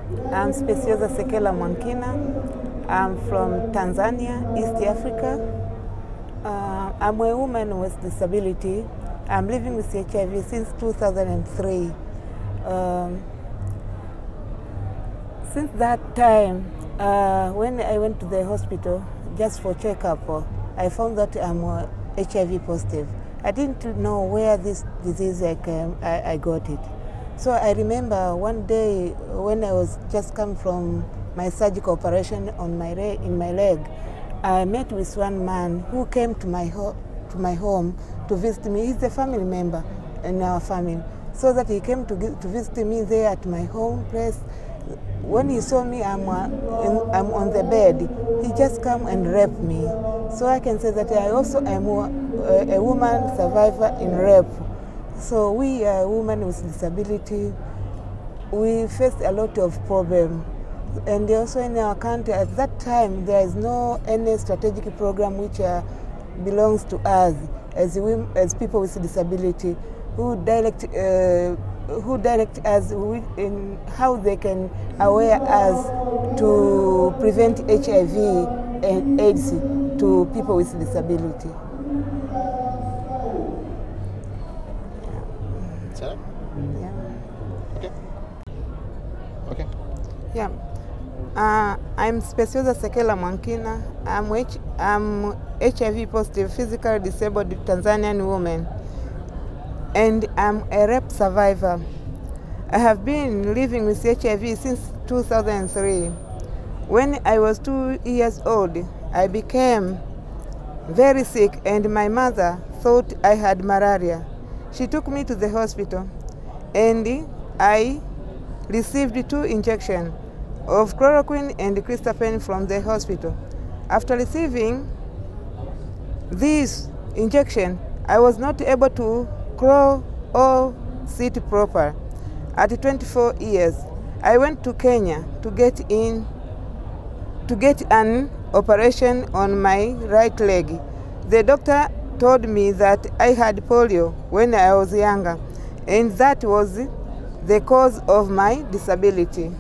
I'm Specioza Sekela Mwankina. I'm from Tanzania, East Africa. I'm a woman with disability. I'm living with HIV since 2003. Since that time, when I went to the hospital just for checkup, I found that I'm HIV positive. I didn't know where this disease I got it. So I remember one day when I was just come from my surgical operation on in my leg, I met with one man who came to my home to visit me. He's a family member in our family. So that he came to visit me there at my home place. When he saw me, I'm on the bed, he just come and raped me. So I can say that I also am a woman survivor in rape. So we are women with disability. We faced a lot of problems. And also in our country, at that time, there is no any strategic program which belongs to us as people with disability who direct us in how they can aware us to prevent HIV and AIDS to people with disability. Yeah. Okay. Okay. Yeah. I'm Specioza Sekela Mwankina. I'm HIV positive, physically disabled Tanzanian woman, and I'm a rape survivor. I have been living with HIV since 2003. When I was 2 years old, I became very sick and my mother thought I had malaria. She took me to the hospital and I received 2 injections of chloroquine and cristapen from the hospital. After receiving this injection, I was not able to crawl or sit proper. At 24 years, I went to Kenya to get an operation on my right leg. The doctor told me that I had polio when I was younger, and that was the cause of my disability.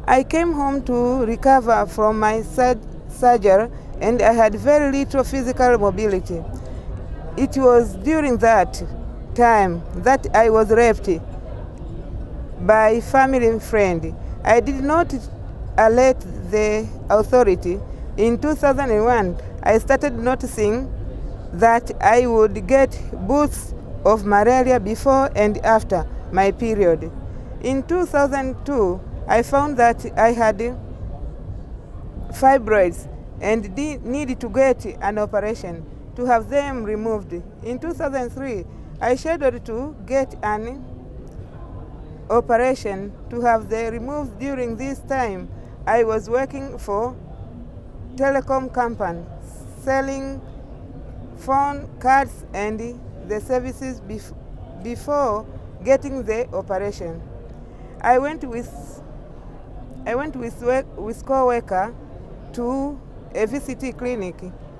I came home to recover from my surgery, and I had very little physical mobility. It was during that time that I was raped by a family friend. I did not alert the authority. In 2001, I started noticing that I would get bouts of malaria before and after my period. In 2002, I found that I had fibroids and needed to get an operation to have them removed. In 2003, I scheduled to get an operation to have them removed. During this time, I was working for telecom company, selling phone cards and the services before getting the operation. I went with co-worker to a VCT clinic,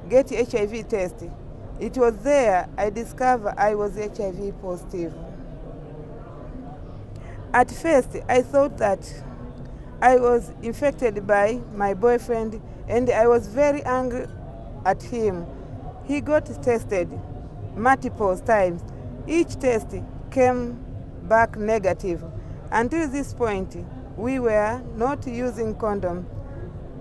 get HIV test. It was there I discovered I was HIV positive. At first, I thought that I was infected by my boyfriend, and I was very angry at him. He got tested multiple times. Each test came back negative. Until this point, we were not using condom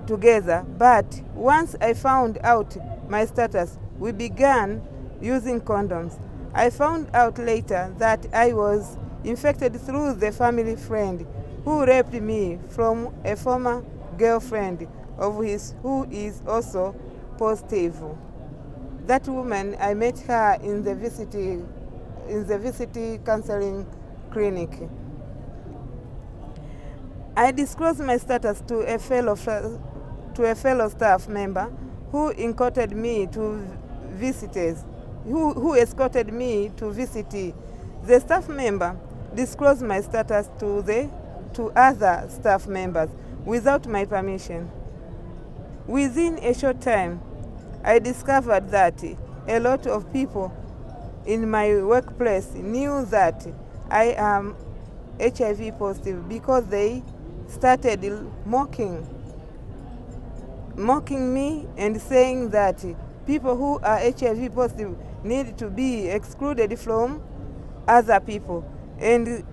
together, but once I found out my status, we began using condoms. I found out later that I was infected through the family friend who raped me from a former girlfriend of his who is also positive. That woman, I met her in the VCT counseling clinic. I disclosed my status to a fellow staff member who escorted me to visitors, who escorted me to VCT. The staff member disclosed my status to other staff members without my permission. Within a short time, I discovered that a lot of people in my workplace knew that I am HIV positive because they started mocking me and saying that people who are HIV positive need to be excluded from other people and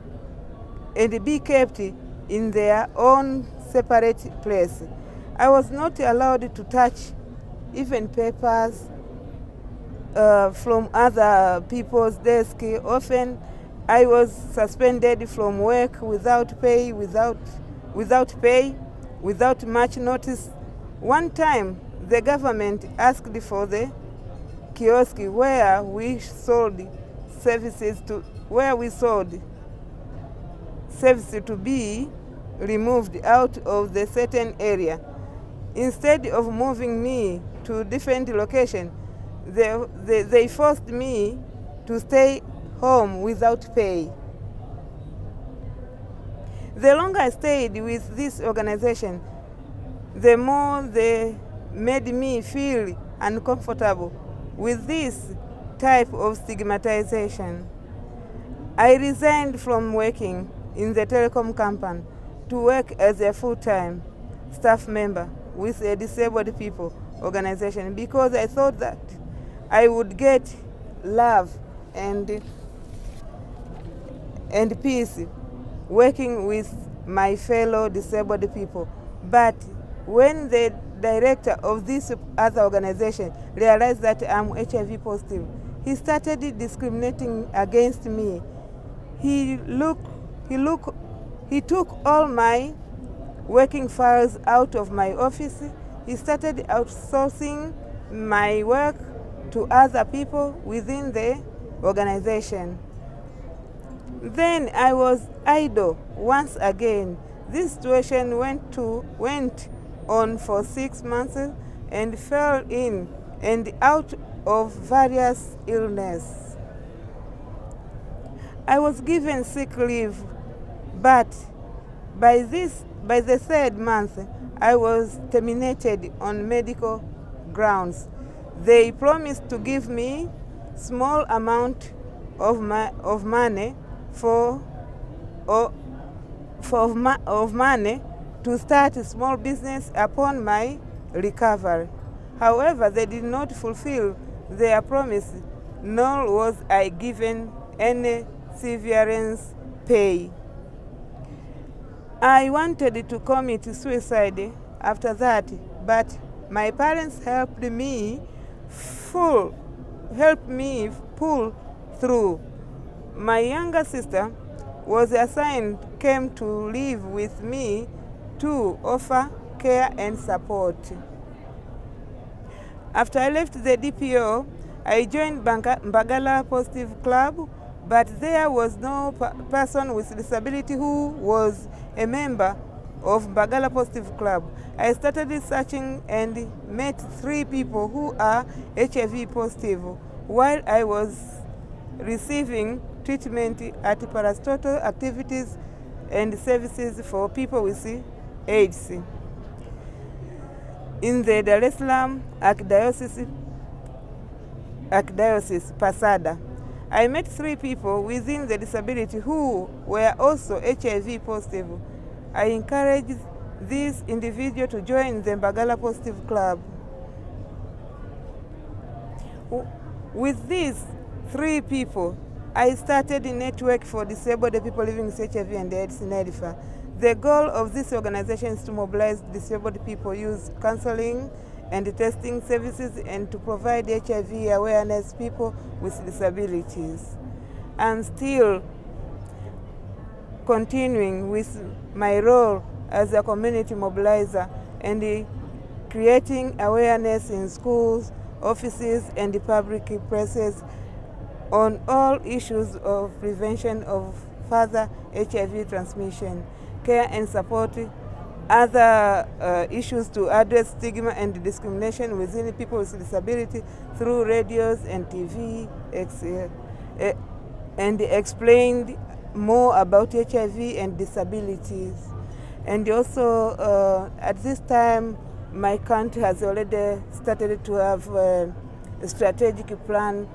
be kept in their own separate place. I was not allowed to touch even papers from other people's desk. Often I was suspended from work without pay, without much notice. One time the government asked for the kiosk where we sold services to be removed out of the certain area. Instead of moving me to different location, they forced me to stay home without pay. The longer I stayed with this organization, the more they made me feel uncomfortable with this type of stigmatization. I resigned from working in the telecom company to work as a full-time staff member with a disabled people organization because I thought that I would get love and peace working with my fellow disabled people. But when the director of this other organization realized that I'm HIV positive, he started discriminating against me. He took all my working files out of my office. He started outsourcing my work to other people within the organization. Then I was idle once again. This situation went on for 6 months and fell in and out of various illness. I was given sick leave, but by the third month, I was terminated on medical grounds. They promised to give me small amount of money money to start a small business upon my recovery. However, they did not fulfill their promise, nor was I given any severance pay. I wanted to commit suicide after that, but my parents helped me pull through. My younger sister was came to live with me to offer care and support. After I left the DPO, I joined Mbagala Positive Club, but there was no person with disability who was a member of Mbagala Positive Club. I started searching and met 3 people who are HIV positive while I was receiving treatment at parastatal activities and services for people with AIDS in the Dar es Salaam Archdiocese Pasada. I met 3 people within the disability who were also HIV positive. I encouraged this individual to join the Mbagala Positive Club. With these 3 people, I started a network for disabled people living with HIV and AIDS in Edifa. The goal of this organization is to mobilize disabled people, use counseling and testing services, and to provide HIV awareness people with disabilities. I'm still continuing with my role as a community mobilizer and creating awareness in schools, offices, and public places on all issues of prevention of further HIV transmission, care and support, other issues to address stigma and discrimination within people with disability through radios and TV, and explained more about HIV and disabilities. And also at this time, my country has already started to have a strategic program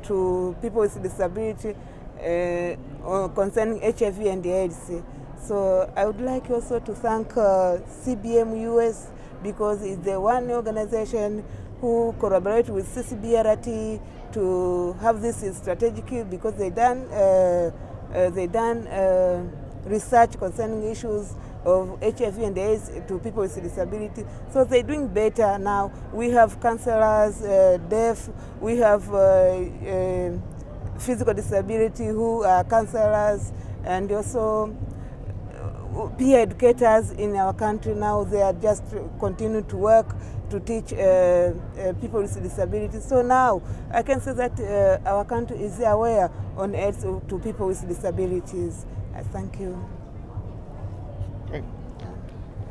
to people with disability concerning HIV and AIDS. So I would like also to thank CBM US, because it's the one organization who collaborate with CCBRT to have this strategic, because they done research concerning issues of HIV and AIDS to people with disability. So they're doing better now. We have counselors, deaf, we have physical disability who are counselors, and also peer educators in our country now. They are just continue to work to teach people with disabilities. So now I can say that our country is aware on AIDS to people with disabilities. Thank you.